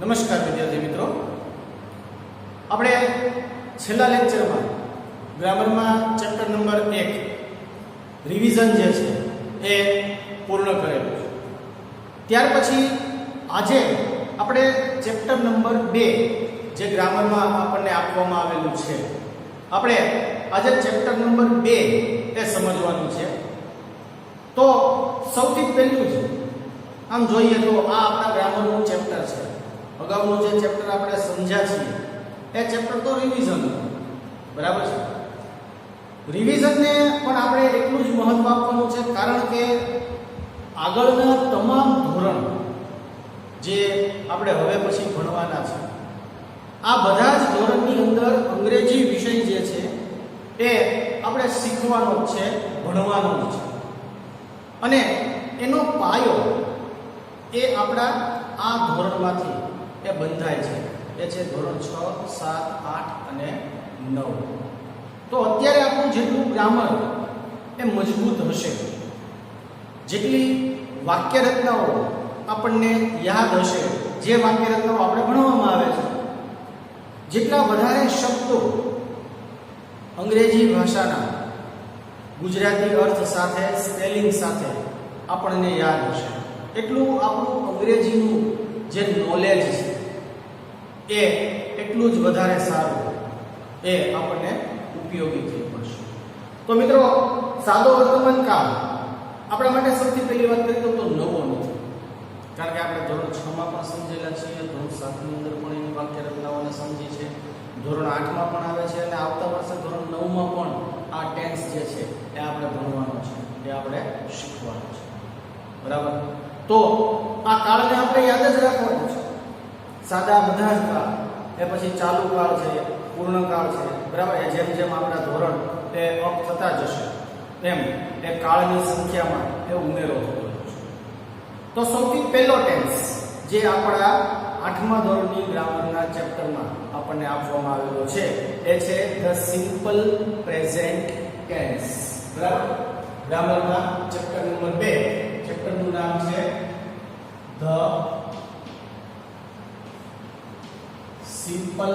નમસ્કાર વિદ્યાર્થી મિત્રો, આપણે છેલ્લા લેક્ચરમાં ગ્રામરમાં ચેપ્ટર નંબર 1 રિવિઝન જે છે એ પૂર્ણ કરેલું છે. ત્યાર પછી આજે આપણે ચેપ્ટર નંબર 2 જે ગ્રામરમાં આપણને આપવામાં આવેલું છે, આપણે આજે ચેપ્ટર નંબર 2 એ સમજવાનું છે. તો સૌથી પહેલું જ આમ જોઈએ તો આ આપણા ગ્રામરનું ચેપ્ટર છે. અગાઉનું જે ચેપ્ટર આપણે સમજ્યા છીએ એ ચેપ્ટર તો રિવિઝન, બરાબર છે. રિવિઝનને પણ આપણે એટલું જ મહત્વ આપવાનું છે, કારણ કે આગળના તમામ ધોરણ જે આપણે હવે પછી ભણવાના છે, આ બધા જ ધોરણની અંદર અંગ્રેજી વિષય જે છે એ આપણે શીખવાનો જ છે, ભણવાનો જ છે. અને એનો પાયો એ આપણા આ ધોરણમાંથી એ બંધાય છે. એ છે ધોરણ 6, 7, 8 અને 9. તો અત્યારે આપણું જેટલું ગ્રામર એ મજબૂત હશે, જેટલી વાક્ય રચનાઓ આપણને યાદ હશે, જે વાક્ય રચનાઓ આપણે ભણવામાં આવે છે, જેટલા વધારે શબ્દો અંગ્રેજી ભાષાના ગુજરાતી અર્થ સાથે, સ્પેલિંગ સાથે આપણને યાદ હશે, એટલું આપણું અંગ્રેજીનું જે નોલેજ છે એ એટલું જ વધારે સારું એ આપણને ઉપયોગી થઈ પડશે. તો મિત્રો, સાદો વર્તમાન કાળ આપણા માટે સૌથી પહેલી વાત કરીએ તો નવો નથી, કારણ કે આપણે ધોરણ 6 માં પણ સમજેલા છીએ, ધોરણ 7 ની અંદર પણ એની વાક્ય રચનાઓને સમજી છે, ધોરણ 8 માં પણ આવે છે, અને આવતા વર્ષે ધોરણ 9 માં પણ આ ટેન્સ જે છે એ આપણે ભણવાનો છે, એ આપણે શીખવાનો છે, બરાબર. તો આ કાળને આપણે યાદ જ રાખવાનું છે. સાદા બધા જ કાળ, એ પછી ચાલુ કાળ છે, પૂર્ણ કાળ છે, બરાબર. એ જેમ જેમ આપણા ધોરણ એ અપ થતા જશે એમ એ કાળની સંખ્યામાં એ ઉમેરો થતો જશે. તો સૌથી પહેલો ટેન્સ જે આપણા 8મા ધોરણની ગ્રામરના ચેપ્ટરમાં આપણને આપવામાં આવેલો છે એ છે ધ સિમ્પલ પ્રેઝન્ટ ટેન્સ, બરાબર. ગ્રામરના ચેપ્ટર નંબર 2, ચેપ્ટરનું નામ છે ધ સિમ્પલ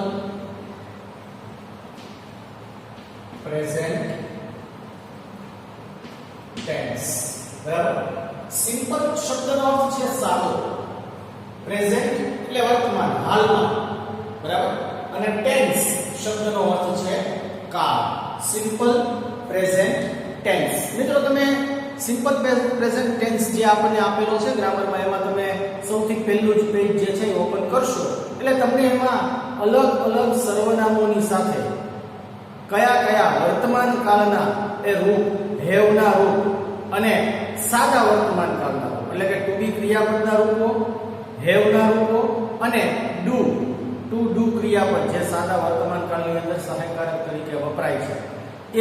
પ્રેઝન્ટ ટેન્સ, બરાબર. સિમ્પલ શબ્દનો અર્થ છે સાદો, પ્રેઝન્ટ એટલે વર્તમાન, હાલમાં, બરાબર. અને ટેન્સ શબ્દનો અર્થ છે કાળ. Simple present tense. મિત્રો, તમે સિમ્પલ પ્રેઝન્ટ ટેન્સ જે આપણને આપેલો છે ગ્રામરમાં, એમાં તમે સૌથી પહેલું જ પેજ જે છે એ ઓપન કરશો એટલે તમને એમાં અલગ અલગ સર્વનામોની સાથે કયા કયા વર્તમાન કાળના એ રૂપ, હેવના રૂપ અને સાદા વર્તમાન કાળના રૂપ, એટલે કે ટુ બી ક્રિયાપદના રૂપો, હેવના રૂપો અને ટુ ડુ ક્રિયાપદ જે સાદા વર્તમાન કાળની અંદર સહાયકારક તરીકે વપરાય છે,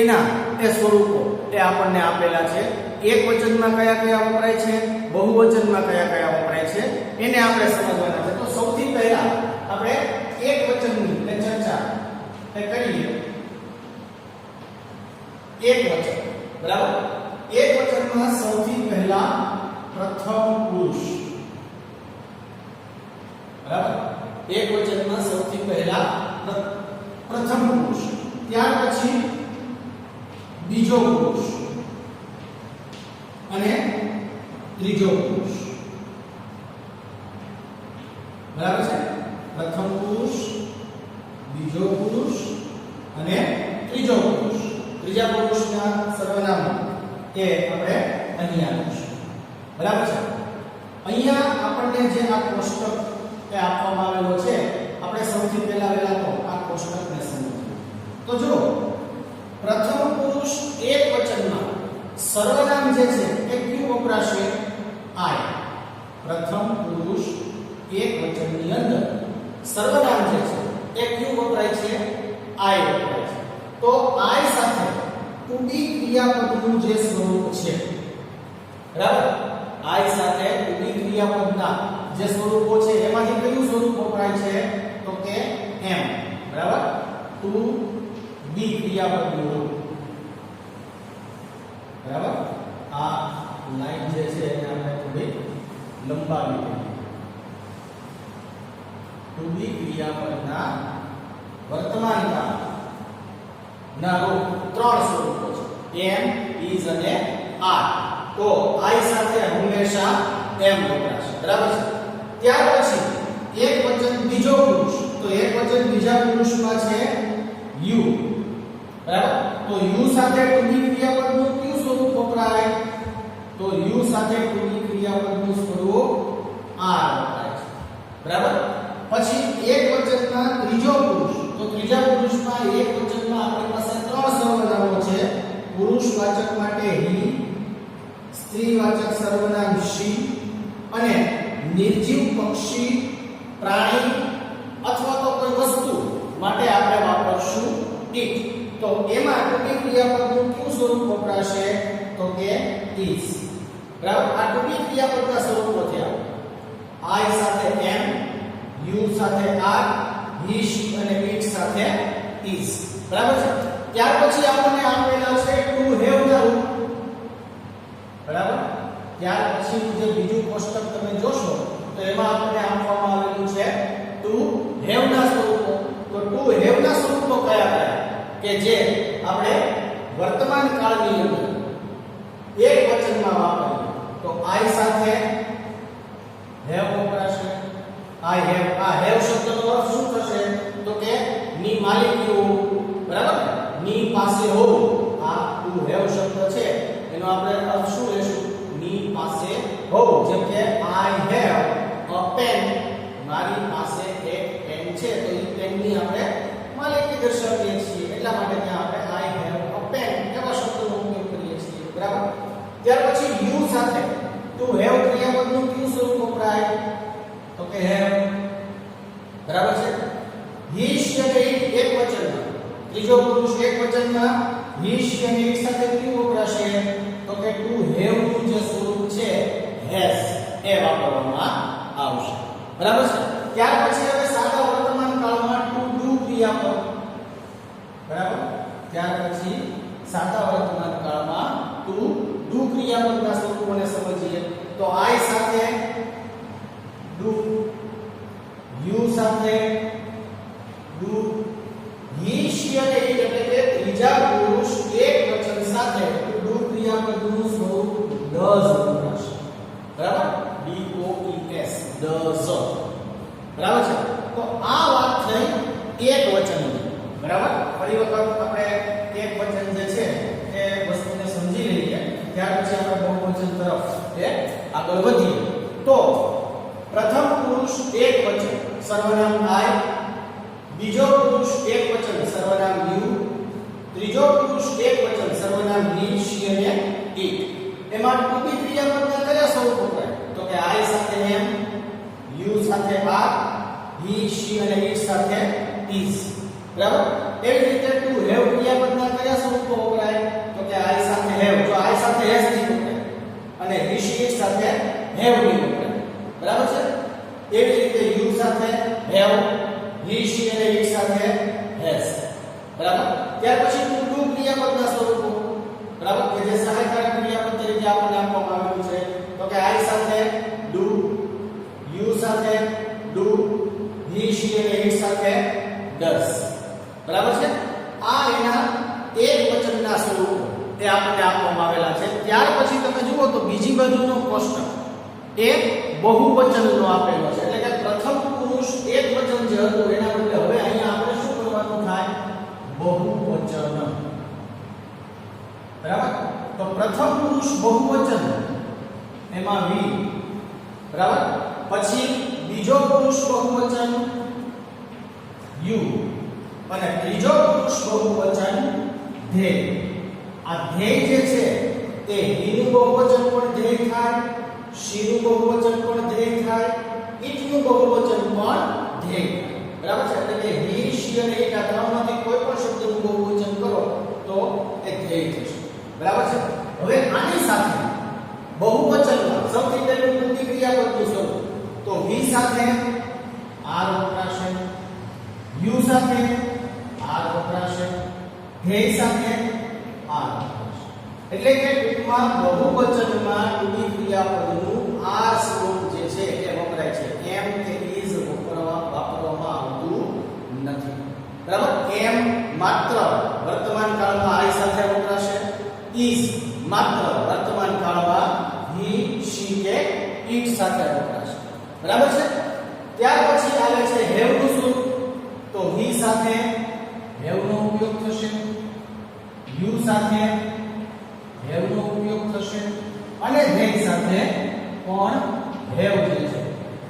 એના એ સ્વરૂપો એ આપણને આપેલા છે. એક વચનમાં કયા કયા વપરાય છે, બહુવચનમાં કયા કયા વપરાય છે, એને આપણે સમજવાના છે. તો સૌથી પહેલા આપણે એક વચનની ચર્ચા કરીએ. એક વચન, બરાબર. એક વચનમાં સૌથી પહેલા પ્રથમ પુરુષ, બરાબર. એક વચનમાં સૌથી પહેલા પ્રથમ પુરુષ, ત્યાર પછી બીજો પુરુષ અને ત્રીજો પુરુષ, બરાબર છે. પ્રથમ પુરુષ, બીજો પુરુષ અને ત્રીજો પુરુષ. ત્રીજા પુરુષના સર્વનામ એ આપણે અહીંયા લઈશું, બરાબર છે. અહીંયા આપણને જે આ કોષ્ટક એ આપવામાં આવેલો છે, આપણે સૌથી પહેલા તો આ કોષ્ટકને સમજીએ. તો જો પ્રથમ પુરુષ એક વચનમાં સર્વનામ જે છે એ ક્યુ વપરાશે? આઈ. પ્રથમ પુરુષ એક વચનની અંદર સર્વનામ જે છે એ ક્યુ વપરાય છે? આઈ વપરાય છે. તો આઈ સાથે ટુ બી ક્રિયાપદનું જે સ્વરૂપ છે, બરાબર. આઈ સાથે ટુ બી ક્રિયાપદના જે સ્વરૂપો છે એમાંથી કયું સ્વરૂપ વપરાય છે? તો કે એમ, બરાબર. ટુ બી ક્રિયાપદનું રૂપ, બરાબર. આ લાઈન જે છે એને આપણે થોડી લંબાવી દઈએ. ટુ બી ક્રિયાપદના વર્તમાન કાળ ના રૂપ ત્રણ સ્વરૂપો છે એમ ઇઝ અને આર તો આઈ સાથે હંમેશા એમ વપરાશે બરાબર છે ત્યાર પછી એક વચન બીજો પુરુષ તો એક વચન બીજા પુરુષમાં છે યુ બરાબર તો યુ સાથે ટુ બી ક્રિયાપદનું કયું સ્વરૂપ વપરાય તો યુ સાથે ટુ બી ક્રિયાપદનું સ્વરૂપ આર વપરાય છે બરાબર પછી એક વચનના ત્રીજો પુરુષ તો ત્રીજા પુરુષમાં એક વચનમાં આપણી પાસે ત્રણ સર્વનામો છે પુરુષવાચક માટે હી સ્ત્રીવાચક સર્વનામ શી અને નિર્જીવ પક્ષી પ્રાણી અથવા તો કોઈ વસ્તુ માટે આપણે વાપરશું ઇટ તો એમાં ટુ બી ક્રિયાપદનું કયું સ્વરૂપ વપરાશે તો કે ઇઝ બરાબર આ ટુ બી ક્રિયાપદના સ્વરૂપો થયા આઈ સાથે એમ યુ સાથે આર હી શી અને ઇટ સાથે ઇઝ બરાબર છે ત્યાર પછી આપણને આપેલા છે ટુ હેવ ના રૂપ બરાબર ત્યાર પછી જે બીજું કોષ્ટક તમે જોશો તો એમાં આપણને આપવામાં આવેલું છે ટુ હેવ ના સ્વરૂપો તો ટુ હેવ ના સ્વરૂપો કયા કયા કે જે આપણે વર્તમાન કાળની અંદર એક વચનમાં વાપરીએ તો આઈ સાથે હેવ વપરાશે આઈ હેવ આ હેવ શબ્દનો અર્થ શું થશે તો કે ની માલિકી હોવું બરાબર ની પાસે હોવું આ ટુ હેવ શબ્દ છે એનો આપણે અર્થ શું લેશું ની પાસે હોવું જેમ કે આઈ હેવ અ પેન મારી પાસે એક પેન છે તો એ પેનની આપણે માલિકી દર્શાવીએ છીએ એટલા માટે ત્યાં આપણે આઈ હેવ અ પેન એવા શબ્દનો ઉપયોગ કરીએ છીએ બરાબર ત્યાર પછી યુ સાથે ટુ હેવ ક્રિયાપદનું કયું સ્વરૂપ વપરાય તો કે હેવ બરાબર છે હી શી અને ઇટ એક વચનમાં ત્રીજો પુરુષ એક વચનમાં હી શી અને ઇટ સાથે કયું વપરાશે તો કે ટુ હેવ નું જે સ્વરૂપ છે હેઝ એ વાપરવામાં આવશે બરાબર છે ત્યાર પછી હવે સાદા વર્તમાન કાળમાં ટુ ડુ ક્રિયાપદ બરાબર ત્યાર પછી સાદા વર્તમાન કાળમાં ટુ ડુ ક્રિયાપદના સ્વરૂપોને સમજીએ તો આઈ સાથે ડુ યુ સાથે ડુ હી શી અને ઇટ એટલે કે ત્રીજા પુરુષ એક વચન સાથે ડુ ક્રિયાપદનું સ્વરૂપ ડઝ વપરાશે બરાબર D O E S does બરાબર છે તો આ વાત થઈ એક વચનની બરાબર ફરી વખત આપણે એક વચન જે છે એ વસ્તુને સમજી લઈએ ત્યાર પછી આપણે બહુવચન તરફ આગળ વધીએ તો પ્રથમ પુરુષ એક વચન સર્વનામ આઈ બીજો પુરુષ એક વચન સર્વનામ યુ ત્રીજો પુરુષ એક વચન સર્વનામ હી શી અને ઇટ એમાં ટુ બી ક્રિયાપદના કયા સ્વરૂપ વપરાય તો કે આઈ સાથે એમ યુ સાથે આર હી શી અને ઇટ સાથે ઇઝ બરાબર એવી રીતે ટુ હેવ ક્રિયાપદના કયા સ્વરૂપો વપરાય તો કે આઈ સાથે હેવ જો આઈ સાથે હેઝ નહીં વપરાય અને હી શી ઇટ સાથે હેવ નહીં વપરાય બરાબર છે એવી રીતે યુ સાથે હેવ હી શી અને ઇટ સાથે હેઝ બરાબર ત્યાર પછી ટુ ડુ ક્રિયાપદના સ્વરૂપો બરાબર કે જે સહાયકારક ક્રિયાપદ તરીકે આપણને આપવામાં આવ્યું છે તો કે આઈ સાથે ડુ યુ સાથે ડુ હી શી અને ઇટ સાથે ડઝ બરાબર છે આ એના એક વચનના સ્વરૂપો એ આપણને આપવામાં આવેલા છે ત્યાર પછી તમે જુઓ તો બીજી બાજુનો કોષ્ટક એ બહુવચનનો આપેલો છે એટલે કે પ્રથમ પુરુષ એક વચન જે હતું એના બદલે હવે અહીંયા આપણે શું કરવાનું થાય બહુવચન બરાબર તો પ્રથમ પુરુષ બહુવચન એમાં વી બરાબર પછી બીજો પુરુષ બહુવચન યુ અને ત્રીજો પુરુષ બહુવચન ધ્યેય આ ધ્યેય જે છે તે હીનું બહુવચન પણ ધ્યેય થાય શીનું બહુવચન પણ ધ્યેય થાય ઈટનું બહુવચન પણ ધ્યેય થાય બરાબર છે એટલે કે હી શી અને ઈટ આ ત્રણમાંથી કોઈ પણ શબ્દનું બહુવચન કરો તો એ ધ્યેય થશે બરાબર છે હવે આની સાથે બહુવચનમાં સૌથી પહેલું ટુ બી ક્રિયાપદનું સ્વરૂપ તો વી સાથે આર વપરાશે યુ સાથે આર વપરાશે ધ્યેય સાથે આર વપરાશે એટલે કે ટૂંકમાં બહુવચનમાં ટુ બી ક્રિયાપદનું આ સ્વરૂપ જે છે એ વપરાય છે એમ કે ઇઝ વાપરવામાં ઇટ સાથે વપરાશે. બરાબર છે. ત્યાર પછી આવે છે હેવ નું સ્વરૂપ. તો હી સાથે હેવ નો ઉપયોગ થશે, યુ સાથે હેવ નો ઉપયોગ થશે અને ધે સાથે પણ હેવ જે છે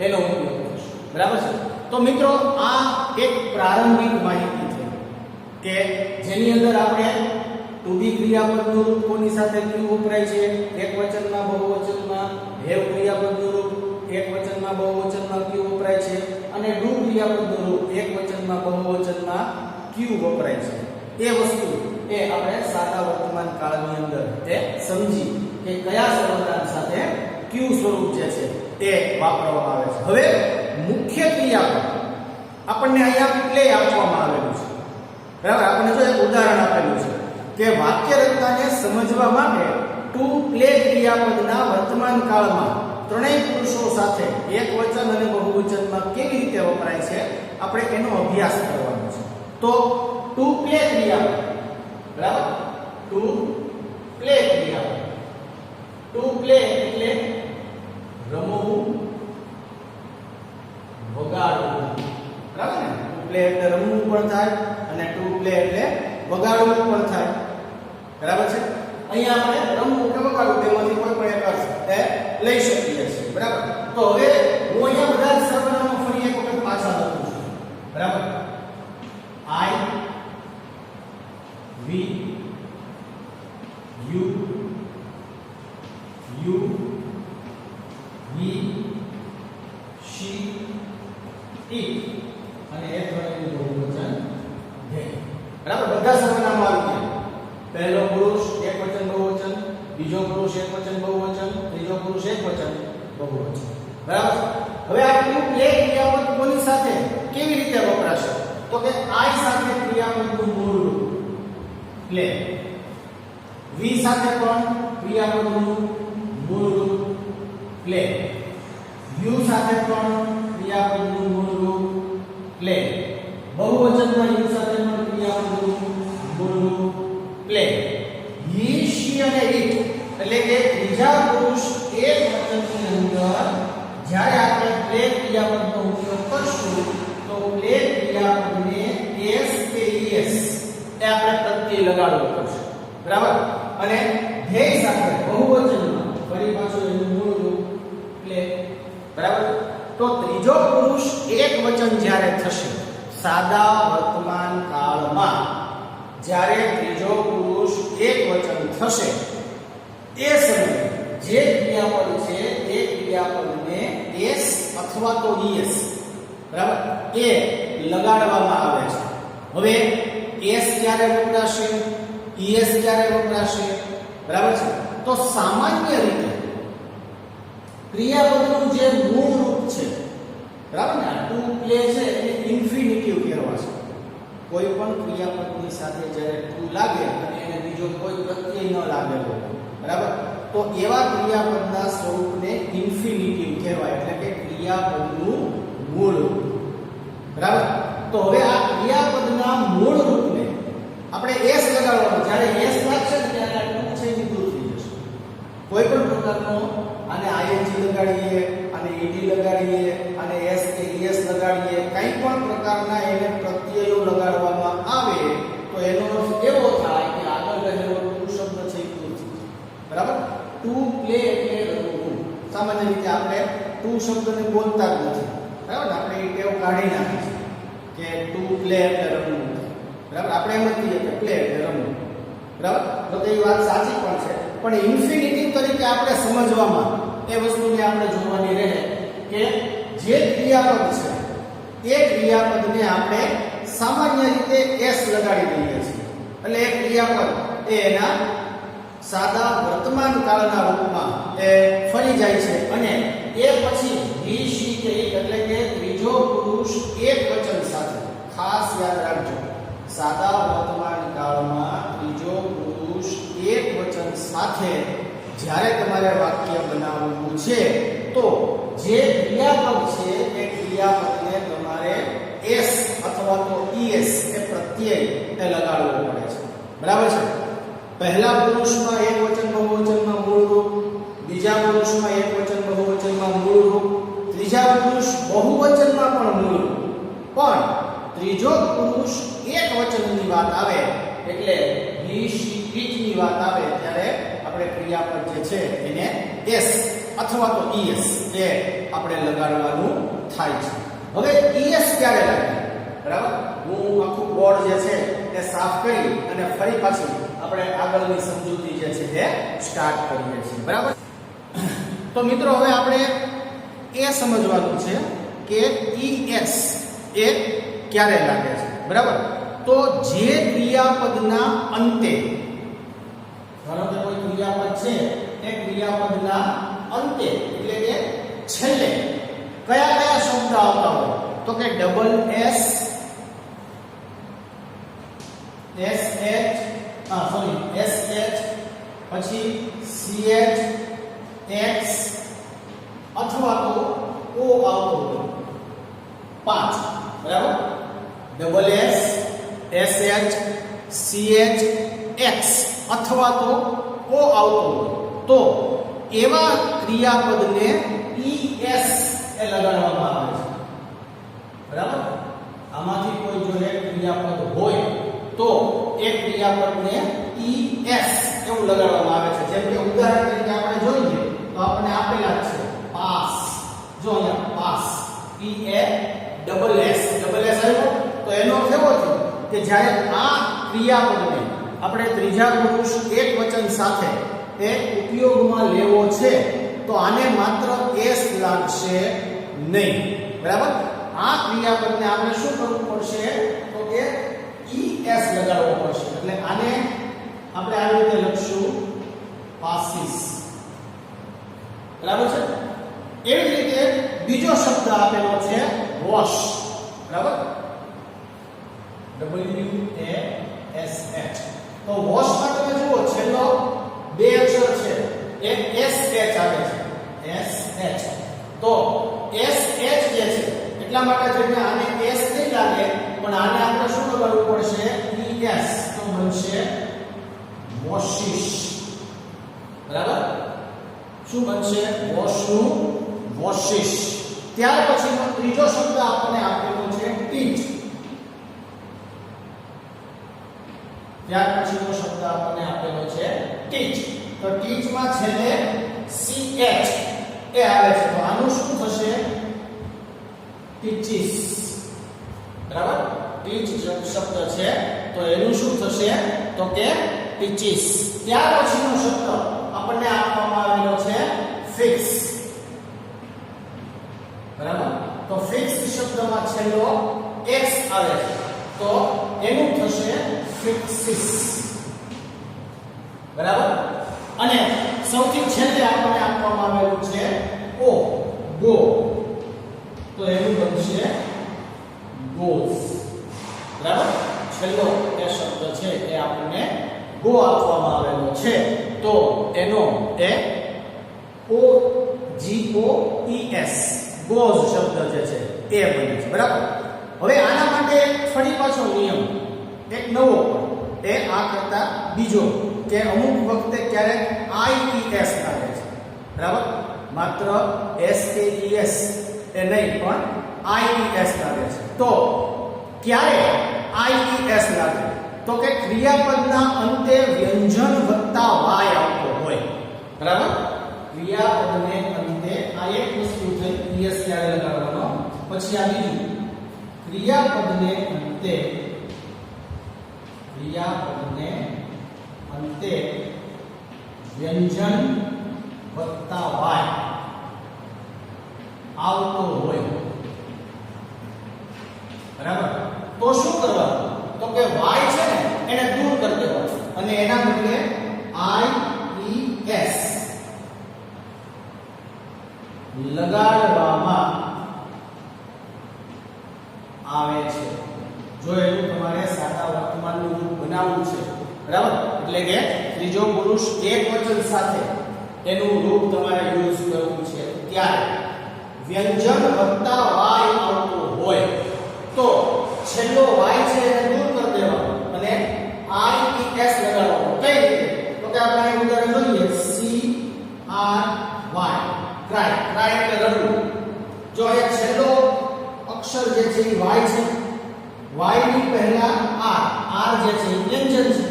એનો ઉપયોગ થશે. બરાબર છે. તો મિત્રો આ એક પ્રારંભિક માહિતી છે કે જેની અંદર આપણે ટુ બી ક્રિયાપદનું રૂપ કોની સાથે ક્યુ વપરાય છે, એકવચનમાં બહુવચનમાં હેવ ક્રિયાપદનું રૂપ એકવચનમાં બહુવચનમાં ક્યુ વપરાય છે અને ડુ ક્રિયાપદનું રૂપ એકવચનમાં બહુવચનમાં ક્યુ વપરાય છે. એ વસ્તુ એ આપણે સાદા વર્તમાન કાળની અંદર એ સમજી કે કયા સર્વનામ સાથે ક્યુ સ્વરૂપ જે છે એ વાપરવામાં આવે છે. હવે મુખ્ય ક્રિયાપદ આપણને અહીંયા પ્લે આપવામાં આવેલું છે. બરાબર. આપણને જો એક ઉદાહરણ આપેલું છે કે વાક્ય રચનાને સમજવા માટે ટુ પ્લે ક્રિયાપદના વર્તમાન કાળમાં ત્રણેય પુરુષો સાથે એકવચન અને બહુવચનમાં કેવી રીતે વપરાય છે આપણે એનો અભ્યાસ કરવાનો છે. તો ટુ પ્લે ક્રિયાપદ, બરાબર, ટુ પ્લે ક્રિયાપદ. ટુ પ્લે એટલે રમવું, વગાડવું. બરાબર ને? ટુ પ્લે એટલે રમવું પણ થાય અને ટુ પ્લે એટલે વગાડવું પણ થાય. બરાબર છે. અહીંયા આપણે રમવું કે વગાડવું તેમાંથી કોઈ પણ એક અર્થ એ લઈ શકીએ છીએ. બરાબર. તો હવે હું અહીંયા બધા સર્વનામો ફરી એક વખત પાછા લખું છું. બરાબર. આઈ, વી, યુ, હી, શી, ઇટ અને એ ત્રણેયનું બહુવચન ધે. બરાબર. બધા સર્વનામો આવી ગયા. પહેલો પુરુષ એકવચન બહુવચન, બીજો પુરુષ એકવચન બહુવચન, ત્રીજો પુરુષ એકવચન બહુવચન. બરાબર. હવે આ ટુ પ્લે ક્રિયાપદ કોની સાથે કેવી રીતે વપરાશે? તો કે આઈ સાથે ક્રિયાપદનું મૂળ રૂપ પ્લે, વી સાથે પણ ક્રિયાપદનું મૂળ રૂપ પ્લે, યુ સાથે પણ ક્રિયાપદનું મૂળ રૂપ પ્લે, બહુવચનમાં યુ સાથે પણ ક્રિયાપદનું મૂળ રૂપ પ્લે. હી, શી અને ઇટ એટલે કે ત્રીજા પુરુષ એક વચનની અંદર જ્યારે આપણે પ્લે ક્રિયાપદનો ઉપયોગ કરશું તો પ્લે ક્રિયાપદને એસ કે ઈએસ એ આપણે પ્રત્યય લગાડવો પડશે. બરાબર. અને ધ્યેય સાથે બહુવચનમાં ફરી પાછું એનું મૂળ રૂપ પ્લે. બરાબર. તો ત્રીજો પુરુષ એક વચન જ્યારે થશે સાદા વર્તમાન કાળમાં, જ્યારે ત્રીજો પુરુષ એક વચન થશે એ સમયે જે ક્રિયાપદ છે એ ક્રિયાપદને એસ અથવા તો ઈએસ, બરાબર, એ લગાડવામાં આવે છે. હવે એસ ક્યારે વપરાશે, ઈએસ ક્યારે વપરાશે? બરાબર છે. તો સામાન્ય રીતે ક્રિયાપદનું જે મૂળ રૂપ છે, બરાબર ને, ટુ પ્લે છે એ ઇન્ફિનિટિવ કહેવાશે. કોઈ પણ ક્રિયાપદની સાથે જ્યારે ટુ લાગે અને એને બીજો કોઈ પ્રત્યય ન લાગેલો, બરાબર, તો એવા ક્રિયાપદના સ્વરૂપને ઇન્ફિનિટિવ કહેવાય, એટલે કે ક્રિયાપદનું મૂળ રૂપ. બરાબર. તો હવે આ ક્રિયાપદના મૂળ રૂપને આપણે એસ લગાડવાનું. જ્યારે એસ લાગશે ને ત્યારે આ ટુ છે એ દૂર થઈ જશે. કોઈ પણ પ્રકારનો આને આઈએનજી લગાડીએ અને ઈડી લગાડીએ અને એસ કે ઈએસ લગાડીએ, કંઈ પણ પ્રકારના એને પ્રત્યયો લગાડવામાં આવે તો એનો અર્થ એવો થાય કે આગળ રહેલો ટુ શબ્દ છે એ દૂર થઈ જાય. બરાબર. ટુ પ્લે એટલે રમવું. સામાન્ય રીતે આપણે ટુ શબ્દને બોલતા જ નથી. બરાબર. આપણે એ ટેવ કાઢી નાખી છે કે ટુ પ્લે એટલે રમવું. બરાબર. આપણે એમ જ કહીએ કે પ્લે એટલે રમવું. બરાબર. તો એ વાત સાચી પણ છે, પણ ઇન્ફિનિટિવ તરીકે આપણે સમજવામાં એ વસ્તુને આપણે જોવાની રહે કે જે ક્રિયાપદ છે એ ક્રિયાપદને આપણે સામાન્ય રીતે એસ લગાડી દઈએ છીએ, એટલે એ ક્રિયાપદ એ એના સાદા વર્તમાન કાળના રૂપમાં એ ફરી જાય છે અને એ પછી હી, શી કે ઇટ એટલે કે ત્રીજો પુરુષ એક વચન સાથે, ખાસ યાદ રાખજો, સાદા વર્તમાન કાળમાં ત્રીજો પુરુષ એક વચન સાથે જ્યારે તમારે વાક્ય બનાવવું છે તો જે ક્રિયાપદ છે એ ક્રિયાપદને તમારે એસ અથવા તો ઈએસ એ પ્રત્યય એ લગાડવો પડે છે. બરાબર છે. પહેલા પુરુષમાં એક વચન બહુવચનમાં મૂળ રૂપ, બીજા પુરુષમાં એક વચન બહુવચનમાં ત્રીજા પુરુષ બહુવચનમાં પણ મૂળ, પણ ત્રીજો પુરુષ એક વચનની વાત આવે એટલે he she it ની વાત આવે ત્યારે આપણે ક્રિયાપદ જે છે એને s અથવા તો es એ આપણે લગાડવાનું થાય છે. હવે es ક્યારે લાગે? બરાબર, હું આખું બોર્ડ જે છે એ સાફ કરી અને ફરી પાછું આપણે આગળની સમજૂતી જે છે એ સ્ટાર્ટ કરીએ છીએ. બરાબર, તો મિત્રો હવે આપણે એ સમજવાનું છે કે es એ ક્યારે લાગે છે. બરાબર, તો જે ક્રિયાપદના અંતે, ધારો કે કોઈ ક્રિયાપદ છે એ ક્રિયાપદના અંતે એટલે કે છેલ્લે કયા કયા શબ્દ આવતા હોય તો કે ડબલ s sh પછી ch x અથવા તો o આવતો હોય 5. બરાબર, double s sh ch x અથવા તો o આવતો હોય તો એવા ક્રિયાપદને es એ લગાડવામાં આવે છે. બરાબર, આમાંથી કોઈ જો એક ક્રિયાપદ હોય તો એ ક્રિયાપદને es એવું લગાડવામાં આવે છે. જેમ કે ઉદાહરણ તરીકે આપણે જોઈએ તો આપણે આપેલા છે પાસ. જો અહીંયા pass p a double s આવ્યો તો એનો અર્થ એવો છે કે જ્યારે આ ક્રિયાપદને આપણે ત્રીજા પુરુષ એક વચન સાથે એ ઉપયોગમાં લેવો છે તો આને માત્ર s લાગશે નહીં. બરાબર, આ ક્રિયાપદને આપણે શું કરવું પડશે તો કે es લગાડવો પડશે. એટલે આને આપણે આવી રીતે લખશું પાસીસ. બરાબર છે. એવી જ રીતે બીજો શબ્દ આપેલો છે વોશ. બરાબર, WASH. તો વોશ માં તમે જુઓ છેલ્લો બે અક્ષર છે એક SH આવે છે SH. તો SH જે છે એટલા માટે થઈને આને S નહીં લાગે પણ આને આપણે શું લગાડવું પડશે ES. તો બનશે વોશિશ. બરાબર, શું બનશે વોશનું વોશિશ. ત્યાર પછીનો ત્રીજો શબ્દ આપણને આપેલો છે ટીચ. ત્યાર પછીનો શબ્દ આપણને આપેલો છે ટીચ. તો ટીચ માં છેલ્લે ch એ આવે છે તો આનું શું થશે ટીચીસ. બરાબર, ટીચ શબ્દ છે તો એનું શું થશે તો કે ટીચીસ. ત્યાર પછીનો શબ્દ આપણને આપવામાં આવેલો છે ફિક્સ. બરાબર, તો ફિક્સ શબ્દમાં છેલ્લો x આવે છે તો એનું થશે ફિક્સિસ. બરાબર, અને સૌથી છેલ્લે આપણને આપવામાં આવેલું છે o ગો તો એનું બનશે ગોઝ. બરાબર, છેલ્લો એ શબ્દ છે એ આપણને ગો આપવામાં આવેલો છે તો એનો એ OGOES ગોઝ શબ્દ જે છે એ બને છે. બરાબર, હવે આના માટે ફરી પાછો નિયમ એક નવો એ આ કરતા બીજો કે અમુક વખતે ક્યારેક IES લાગે છે. બરાબર, માત્ર SKES એ નહીં પણ IES લાગે છે. તો ક્યારે IES લાગે તો કે ક્રિયાપદના અંતે વ્યંજન વત્તા y આવતો હોય. બરાબર, ક્રિયાપદને અંતે આ એક વસ્તુ થઈ es ક્યારે લગાડવાનો. પછી આ બીજું ક્રિયાપદને અંતે વ્યંજન વત્તા y આવતો હોય. બરાબર, તો શું કરવાનું તો કે y છે ને એને દૂર કરી દેવાનું અને એના બદલે IES લગાડવામાં આવે છે. જો એનું તમારે સાદા વર્તમાનનું રૂપ બનાવવું છે. બરાબર, એટલે કે ત્રીજો પુરુષ એક વચન સાથે એનું રૂપ તમારે યુઝ કરવું છે ત્યારે વ્યંજન વત્તા y આવતું હોય તો છેલ્લો y છે એને દૂર કરી દેવાનો અને IES લગાડવાનો. કઈ રીતે તો કે આપણે ઉદાહરણ જોઈએ CRY ક્રાય એટલે રડવું. જો એ છેલ્લો અક્ષર જે છે એ y છે, y ની પહેલા r જે છે એ વ્યંજન છે,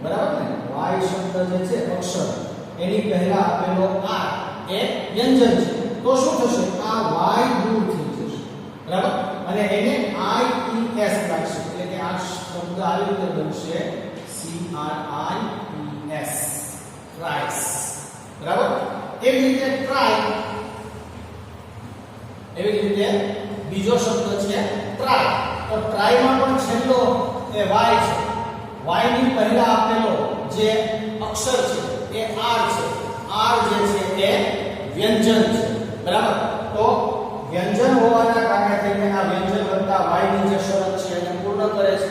બરાબર ને? y શબ્દ જે છે અક્ષર એની પહેલા આપેલો r એ વ્યંજન છે, તો શું થશે? આ y દૂર થઈ જશે, બરાબર? અને એને i e s લાગશે, એટલે કે આ શબ્દ આવી રીતે બનશે c r i e s, ટ્રાઇસ, બરાબર? એવી રીતે ટ્રાય, એવી રીતે બીજો શબ્દ છે ટ્રાય. તો ટ્રાય માં પણ છેલ્લો એ y છે, y ની પહેલા આપેલો જે અક્ષર છે એ r છે, r જે છે એ વ્યંજન છે, બરાબર? તો વ્યંજન હોવાના કારણે થઈને આ વ્યંજન વત્તા y ની જે શરત છે એને પૂર્ણ કરે છે.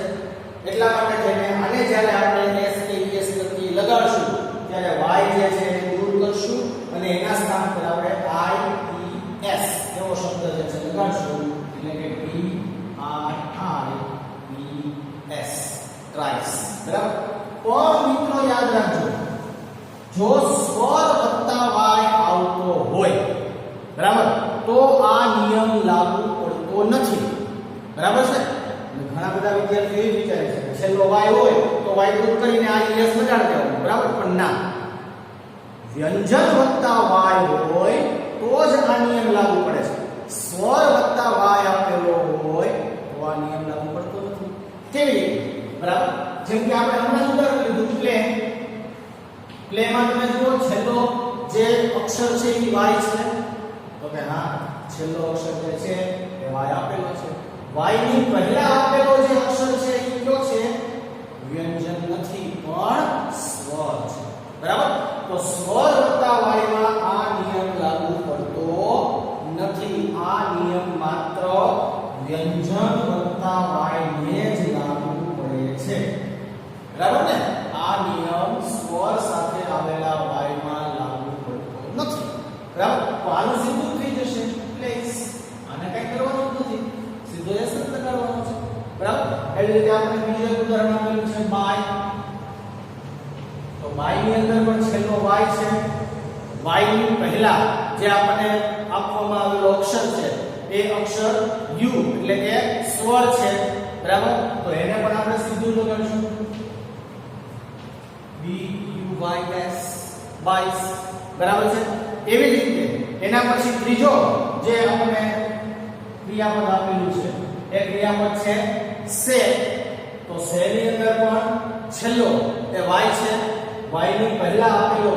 એટલા માટે થઈને આને જ્યારે આપણે s કે es લખી લગાડશું ત્યારે y જે છે એને દૂર કરશું અને એના સ્થાન પર આપણે i e s એવો શબ્દ જે છે લગાડશું, એટલે કે t r i e s, ટ્રાઇસ, બરાબર? પણ મિત્રો યાદ રાખજો, જો સ્વર વત્તા y આવતો હોય, બરાબર, તો આ નિયમ લાગુ પડતો નથી, બરાબર છે? ઘણા બધા વિદ્યાર્થીઓ એ વિચારે છે કે છેલ્લો y હોય તો y દૂર કરીને આ es લગાડી દેવાનું, બરાબર? પણ ના, વ્યંજન વત્તા y હોય તો જ આ નિયમ લાગુ પડે છે. સ્વર વત્તા y આપેલો હોય તો આ નિયમ લાગુ પડતો નથી. કેવી રીતે? બરાબર? જેમ કે આપણે હમણાં ઉદાહરણ લીધું પ્લે. પ્લેમાં તમે જુઓ છેલ્લો જે અક્ષર છે એ y છે, તો કે હા, છેલ્લો અક્ષર જે છે એ y આપેલો છે. y ની પહેલા આપેલો જે અક્ષર છે એ કયો છે? વ્યંજન નથી પણ સ્વર છે, બરાબર? તો સ્વર વત્તા y માં આ નિયમ લાગુ પડતો નથી. આ નિયમ માત્ર વ્યંજન વત્તા y ને જ લાગુ પડે છે, બરાબર ને? આ નિયમ સ્વર સાથે આવેલા y માં લાગુ પડતો નથી, બરાબર? તો આનું સીધું થઈ જશે પ્લેસ, આને કઈ કરવાનું નથી, સીધો એ શબ્દ કરવાનો છે, બરાબર? એવી રીતે આપણે બીજું એક ઉદાહરણ આપેલું છે બાય. તો બાય ની અંદર પણ છેલ્લો y છે, y ની પહેલા જે આપણને આપવામાં આવેલો અક્ષર છે એ અક્ષર u એટલે કે સ્વર છે, બરાબર? તો એને પણ આપણે સીધું લગાડીશું b u y s, bias, બરાબર છે? એવી જ રીતે એના પછી ત્રીજો જે આપણે ક્રિયાપદ આપેલું છે એ ક્રિયાપદ છે સે. તો સે ની અંદર પણ છેલ્લો એ y છે, y ની પહેલા આપેલો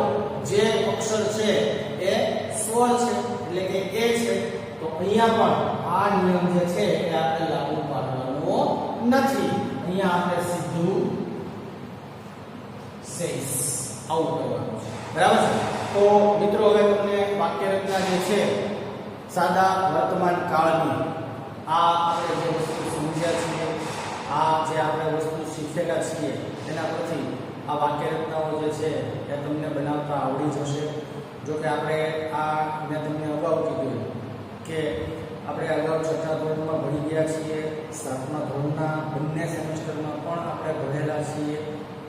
જે અક્ષર છે એ સ્વર છે, એટલે કે એ છે. તો અહીંયા પણ આ નિયમ જે છે એ આપણે લાગુ પાડવાનો નથી, અહીંયા આપણે સીધું સેસ આવું કરવાનું છે, બરાબર છે? તો મિત્રો હવે તમને વાક્ય રચના જે છે સાદા વર્તમાન કાળની આ આપણે જે વસ્તુ સમજ્યા છીએ, આ જે આપણે વસ્તુ શીખેલા છીએ એના પરથી આ વાક્ય રચનાઓ જે છે એ તમને બનાવતા આવડી જશે. જો કે આપણે આ મેં તમને અગાઉ કીધું કે આપણે અગાઉ 6થા ધોરણમાં ભણી ગયા છીએ, 7મા ધોરણના બંને સેમેસ્ટરમાં પણ આપણે ભણેલા છીએ,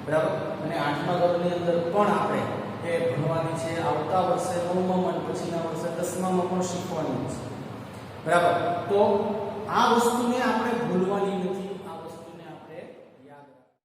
બરાબર? અને 8મા ધોરણની અંદર પણ આપણે એ ભણવાની છે. આવતા વર્ષે 9માં અને પછીના વર્ષે 10મામાં પણ શીખવાની છે, બરાબર? તો આ વસ્તુને આપણે